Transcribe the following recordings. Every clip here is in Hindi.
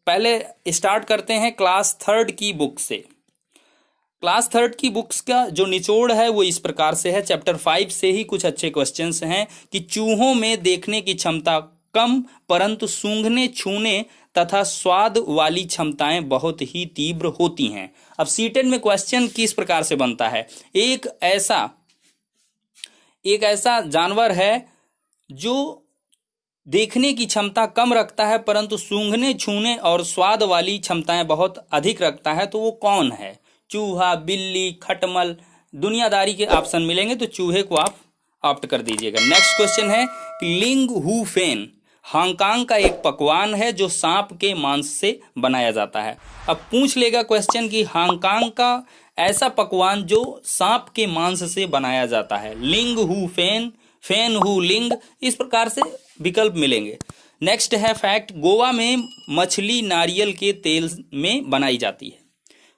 पहले स्टार्ट करते हैं क्लास थर्ड की बुक से। क्लास थर्ड की बुक्स का जो निचोड़ है वो इस प्रकार से है। चैप्टर 5 से ही कुछ अच्छे क्वेश्चंस हैं कि चूहों में देखने की क्षमता कम परंतु सूंघने छूने तथा स्वाद वाली क्षमताएं बहुत ही तीव्र होती हैं। अब सीटेट में क्वेश्चन किस प्रकार से बनता है, एक ऐसा जानवर है जो देखने की क्षमता कम रखता है परंतु सूंघने छूने और स्वाद वाली क्षमताएं बहुत अधिक रखता है, तो वो कौन है? चूहा, बिल्ली, खटमल, दुनियादारी के ऑप्शन मिलेंगे तो चूहे को आप ऑप्ट कर दीजिएगा। नेक्स्ट क्वेश्चन है कि लिंग हु फेन हांगकांग का एक पकवान है जो सांप के मांस से बनाया जाता है। अब पूछ लेगा क्वेश्चन कि हांगकांग का ऐसा पकवान जो सांप के मांस से बनाया जाता है। लिंग हु फेन, फेन हु लिंग, इस प्रकार से विकल्प मिलेंगे। नेक्स्ट है फैक्ट, गोवा में मछली नारियल के तेल में बनाई जाती है।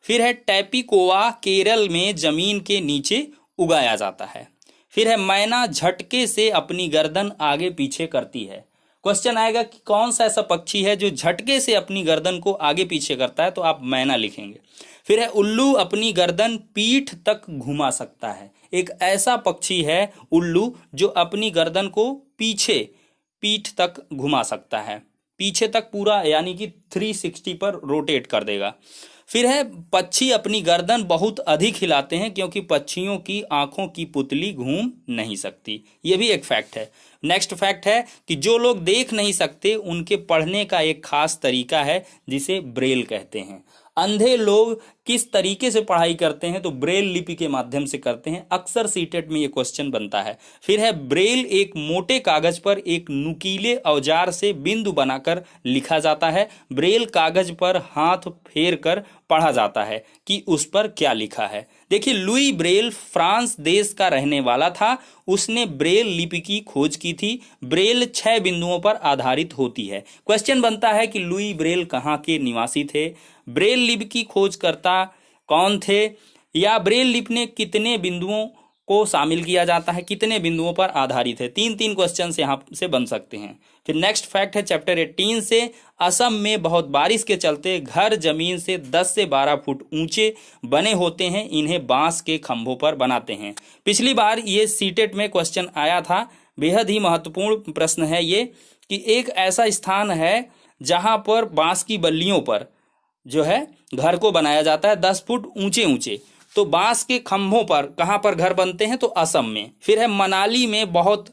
फिर है टैपिकोवा केरल में जमीन के नीचे उगाया जाता है। फिर है मैना झटके से अपनी गर्दन आगे पीछे करती है। क्वेश्चन आएगा कि कौन सा ऐसा पक्षी है जो झटके से अपनी गर्दन को आगे पीछे करता है, तो आप मैना लिखेंगे। फिर है उल्लू अपनी गर्दन पीठ तक घुमा सकता है। एक ऐसा पक्षी है उल्लू जो अपनी गर्दन को पीठ तक घुमा सकता है, पीछे तक पूरा, यानी कि 360 पर रोटेट कर देगा। फिर है पक्षी अपनी गर्दन बहुत अधिक हिलाते हैं क्योंकि पक्षियों की आंखों की पुतली घूम नहीं सकती। ये भी एक फैक्ट है। नेक्स्ट फैक्ट है कि जो लोग देख नहीं सकते उनके पढ़ने का एक खास तरीका है जिसे ब्रेल कहते हैं। अंधे लोग किस तरीके से पढ़ाई करते हैं, तो ब्रेल लिपि के माध्यम से करते हैं। अक्सर सीटेट में ये क्वेश्चन बनता है। फिर है ब्रेल एक मोटे कागज पर एक नुकीले औजार से बिंदु बनाकर लिखा जाता है। ब्रेल कागज पर हाथ फेर कर पढ़ा जाता है कि उस पर क्या लिखा है। देखिए, लुई ब्रेल फ्रांस देश का रहने वाला था। उसने ब्रेल लिपि की खोज की थी। ब्रेल 6 बिंदुओं पर आधारित होती है। क्वेश्चन बनता है कि लुई ब्रेल कहाँ के निवासी थे, ब्रेल लिपि की खोजकर्ता कौन थे, या ब्रेल लिपि ने कितने बिंदुओं को शामिल किया जाता है, कितने बिंदुओं पर आधारित है। 3 क्वेश्चन यहाँ से बन सकते हैं। फिर नेक्स्ट फैक्ट है चैप्टर 18 से, असम में बहुत बारिश के चलते घर जमीन से 10 से 12 फुट ऊंचे बने होते हैं। इन्हें बांस के खंभों पर बनाते हैं। पिछली बार ये सीटेट में क्वेश्चन आया था। बेहद ही महत्वपूर्ण प्रश्न है ये कि एक ऐसा स्थान है जहां पर बांस की बल्लियों पर जो है घर को बनाया जाता है 10 फुट ऊंचे ऊंचे। तो बांस के खंभों पर कहां पर घर बनते हैं, तो असम में। फिर है मनाली में बहुत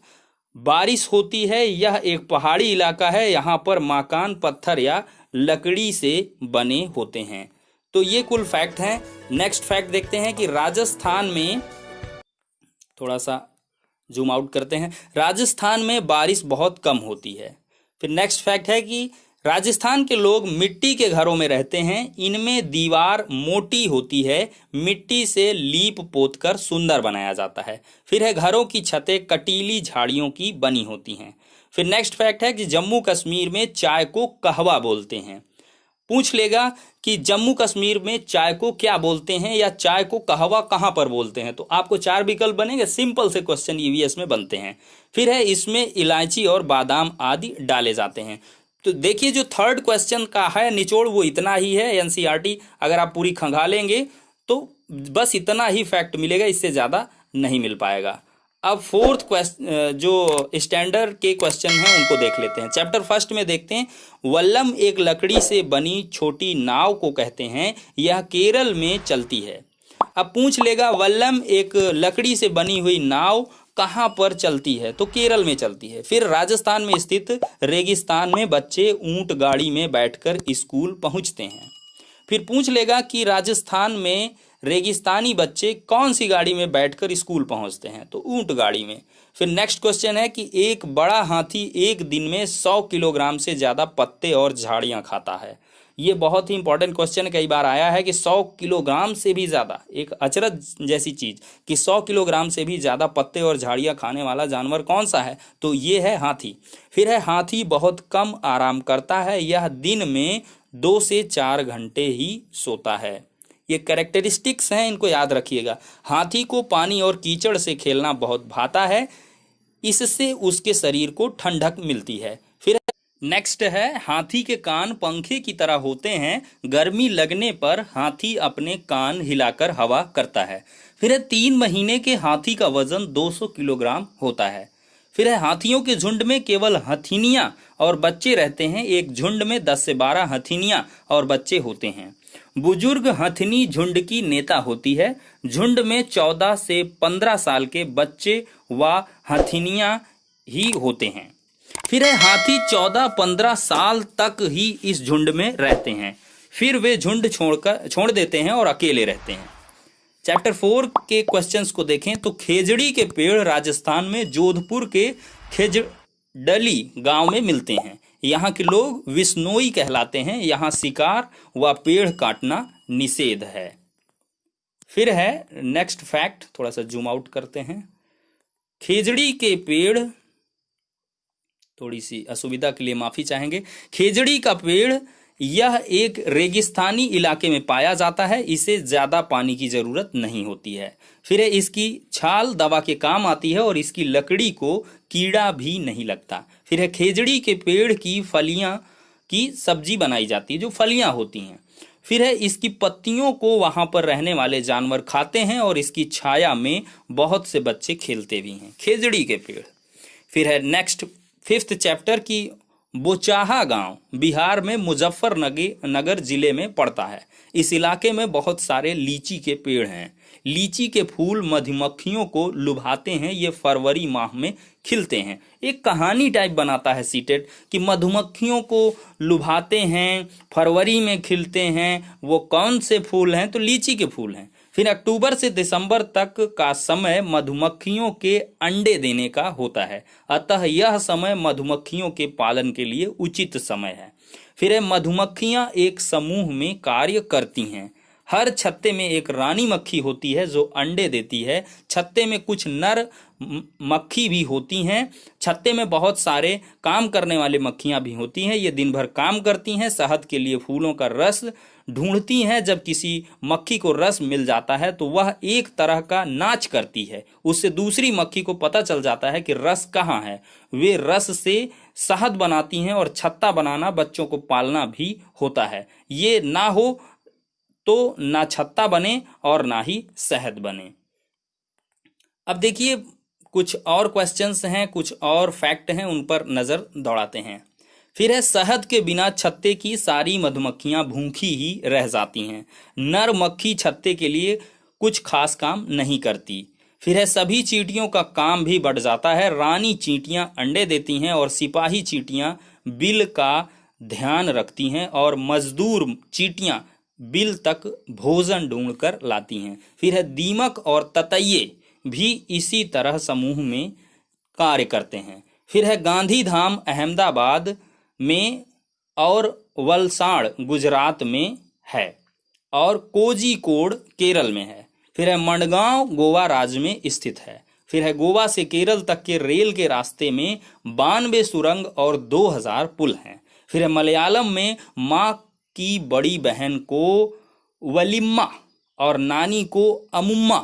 बारिश होती है। यह एक पहाड़ी इलाका है। यहाँ पर मकान पत्थर या लकड़ी से बने होते हैं। तो ये कुल फैक्ट हैं। नेक्स्ट फैक्ट देखते हैं कि राजस्थान में, थोड़ा सा जूम आउट करते हैं, राजस्थान में बारिश बहुत कम होती है। फिर नेक्स्ट फैक्ट है कि राजस्थान के लोग मिट्टी के घरों में रहते हैं। इनमें दीवार मोटी होती है। मिट्टी से लीप पोत कर सुंदर बनाया जाता है। फिर है घरों की छतें कटीली झाड़ियों की बनी होती हैं। फिर नेक्स्ट फैक्ट है कि जम्मू कश्मीर में चाय को कहवा बोलते हैं। पूछ लेगा कि जम्मू कश्मीर में चाय को क्या बोलते हैं या चाय को कहवा कहाँ पर बोलते हैं, तो आपको 4 विकल्प बनेंगे। सिंपल से क्वेश्चन ईवीएस में बनते हैं। फिर है इसमें इलायची और बादाम आदि डाले जाते हैं। तो देखिए, जो थर्ड क्वेश्चन का है निचोड़ वो इतना ही है। एनसीईआरटी अगर आप पूरी खंगालेंगे तो बस इतना ही फैक्ट मिलेगा, इससे ज़्यादा नहीं मिल पाएगा। अब फोर्थ क्वेश्चन, जो स्टैंडर्ड के क्वेश्चन हैं उनको देख लेते हैं। चैप्टर फर्स्ट में देखते हैं, वल्लम एक लकड़ी से बनी छोटी नाव को कहते हैं। यह केरल में चलती है। अब पूछ लेगा वल्लम एक लकड़ी से बनी हुई नाव कहाँ पर चलती है, तो केरल में चलती है। फिर राजस्थान में स्थित रेगिस्तान में बच्चे ऊंट गाड़ी में बैठकर स्कूल पहुँचते हैं। फिर पूछ लेगा कि राजस्थान में रेगिस्तानी बच्चे कौन सी गाड़ी में बैठकर स्कूल पहुंचते हैं, तो ऊंट गाड़ी में। फिर नेक्स्ट क्वेश्चन है कि एक बड़ा हाथी एक दिन में 100 किलोग्राम से ज़्यादा पत्ते और झाड़ियां खाता है। ये बहुत ही इंपॉर्टेंट क्वेश्चन कई बार आया है कि 100 किलोग्राम से भी ज़्यादा, एक अचरज जैसी चीज़ कि 100 किलोग्राम से भी ज़्यादा पत्ते और झाड़ियाँ खाने वाला जानवर कौन सा है, तो ये है हाथी। फिर है हाथी बहुत कम आराम करता है। यह दिन में 2 से 4 घंटे ही सोता है। ये कैरेक्टरिस्टिक्स हैं, इनको याद रखिएगा। हाथी को पानी और कीचड़ से खेलना बहुत भाता है। इससे उसके शरीर को ठंडक मिलती है। फिर नेक्स्ट है, हाथी के कान पंखे की तरह होते हैं, गर्मी लगने पर हाथी अपने कान हिलाकर हवा करता है। फिर है, 3 महीने के हाथी का वजन 200 किलोग्राम होता है। फिर है, हाथियों के झुंड में केवल हथिनियां और बच्चे रहते हैं, एक झुंड में 10 से 12 हथिनियां और बच्चे होते हैं। बुजुर्ग हथिनी झुंड की नेता होती है, झुंड में 14 से 15 साल के बच्चे व हथिनियां ही होते हैं। फिर है, हाथी 14-15 साल तक ही इस झुंड में रहते हैं, फिर वे झुंड छोड़ देते हैं और अकेले रहते हैं। चैप्टर 4 के क्वेश्चंस को देखें तो खेजड़ी के पेड़ राजस्थान में जोधपुर के खेजडली गांव में मिलते हैं। यहाँ के लोग विश्नोई कहलाते हैं। यहाँ शिकार व पेड़ काटना निषेध है। फिर है नेक्स्ट फैक्ट, थोड़ा सा जूम आउट करते हैं। खेजड़ी के पेड़, थोड़ी सी असुविधा के लिए माफी चाहेंगे। खेजड़ी का पेड़ यह एक रेगिस्तानी इलाके में पाया जाता है, इसे ज्यादा पानी की जरूरत नहीं होती है। फिर है, इसकी छाल दवा के काम आती है और इसकी लकड़ी को कीड़ा भी नहीं लगता। फिर है, खेजड़ी के पेड़ की फलियां की सब्जी बनाई जाती है, जो फलियां होती हैं। फिर है, इसकी पत्तियों को वहां पर रहने वाले जानवर खाते हैं और इसकी छाया में बहुत से बच्चे खेलते भी हैं, खेजड़ी के पेड़। फिर है नेक्स्ट 5th चैप्टर की बोचाहा गांव बिहार में मुजफ्फरनगर जिले में पड़ता है। इस इलाके में बहुत सारे लीची के पेड़ हैं। लीची के फूल मधुमक्खियों को लुभाते हैं, ये फरवरी माह में खिलते हैं। एक कहानी टाइप बनाता है सीटेट कि मधुमक्खियों को लुभाते हैं, फरवरी में खिलते हैं, वो कौन से फूल हैं? तो लीची के फूल हैं। फिर अक्टूबर से दिसंबर तक का समय मधुमक्खियों के अंडे देने का होता है, अतः यह समय मधुमक्खियों के पालन के लिए उचित समय है। फिर है, मधुमक्खियां एक समूह में कार्य करती हैं। हर छत्ते में एक रानी मक्खी होती है जो अंडे देती है। छत्ते में कुछ नर मक्खी भी होती हैं। छत्ते में बहुत सारे काम करने वाले मक्खियां भी होती हैं। ये दिन भर काम करती हैं, शहद के लिए फूलों का रस ढूंढती हैं। जब किसी मक्खी को रस मिल जाता है तो वह एक तरह का नाच करती है, उससे दूसरी मक्खी को पता चल जाता है कि रस कहाँ है। वे रस से शहद बनाती हैं और छत्ता बनाना, बच्चों को पालना भी होता है। ये ना हो तो ना छत्ता बने और ना ही शहद बने। अब देखिए कुछ और क्वेश्चंस हैं, कुछ और फैक्ट हैं, उन पर नजर दौड़ाते हैं। फिर है, शहद के बिना छत्ते की सारी मधुमक्खियां भूखी ही रह जाती हैं। नर मक्खी छत्ते के लिए कुछ खास काम नहीं करती। फिर है, सभी चींटियों का काम भी बढ़ जाता है। रानी चींटियां अंडे देती हैं और सिपाही चींटियां बिल का ध्यान रखती हैं और मजदूर चींटियां बिल तक भोजन ढूंढकर लाती हैं। फिर है, दीमक और ततैये भी इसी तरह समूह में कार्य करते हैं। फिर है, गांधीधाम अहमदाबाद में और वलसाड़ गुजरात में है और कोझिकोड केरल में है। फिर है, मडगांव गोवा राज्य में स्थित है। फिर है, गोवा से केरल तक के रेल के रास्ते में 92 सुरंग और 2000 पुल हैं। फिर है, मलयालम में माँ की बड़ी बहन को वलिम्मा और नानी को अमुम्मा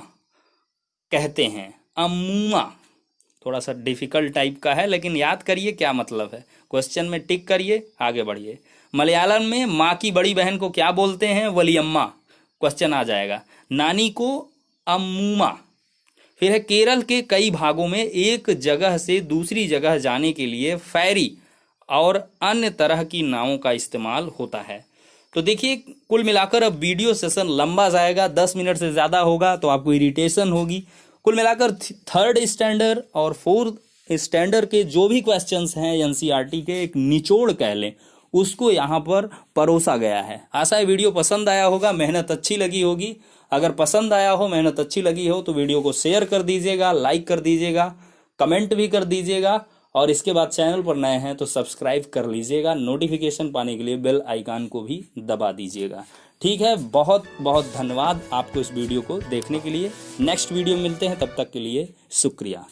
कहते हैं। अम्मुमा थोड़ा सा डिफिकल्ट टाइप का है, लेकिन याद करिए क्या मतलब है, क्वेश्चन में टिक करिए, आगे बढ़िए। मलयालम में माँ की बड़ी बहन को क्या बोलते हैं? वलियम्मा, क्वेश्चन आ जाएगा। नानी को अम्मुमा। फिर है, केरल के कई भागों में एक जगह से दूसरी जगह जाने के लिए फेरी और अन्य तरह की नावों का इस्तेमाल होता है। तो देखिए कुल मिलाकर अब वीडियो सेशन लंबा जाएगा, 10 मिनट से ज़्यादा होगा तो आपको इरिटेशन होगी। कुल मिलाकर 3rd स्टैंडर्ड और 4th स्टैंडर्ड के जो भी क्वेश्चंस हैं एनसीईआरटी के, एक निचोड़ कह लें, उसको यहाँ पर परोसा गया है। आशा है वीडियो पसंद आया होगा, मेहनत अच्छी लगी होगी। अगर पसंद आया हो, मेहनत अच्छी लगी हो तो वीडियो को शेयर कर दीजिएगा, लाइक कर दीजिएगा, कमेंट भी कर दीजिएगा और इसके बाद चैनल पर नए हैं तो सब्सक्राइब कर लीजिएगा। नोटिफिकेशन पाने के लिए बेल आइकन को भी दबा दीजिएगा। ठीक है, बहुत बहुत धन्यवाद आपको इस वीडियो को देखने के लिए। नेक्स्ट वीडियो में मिलते हैं, तब तक के लिए शुक्रिया।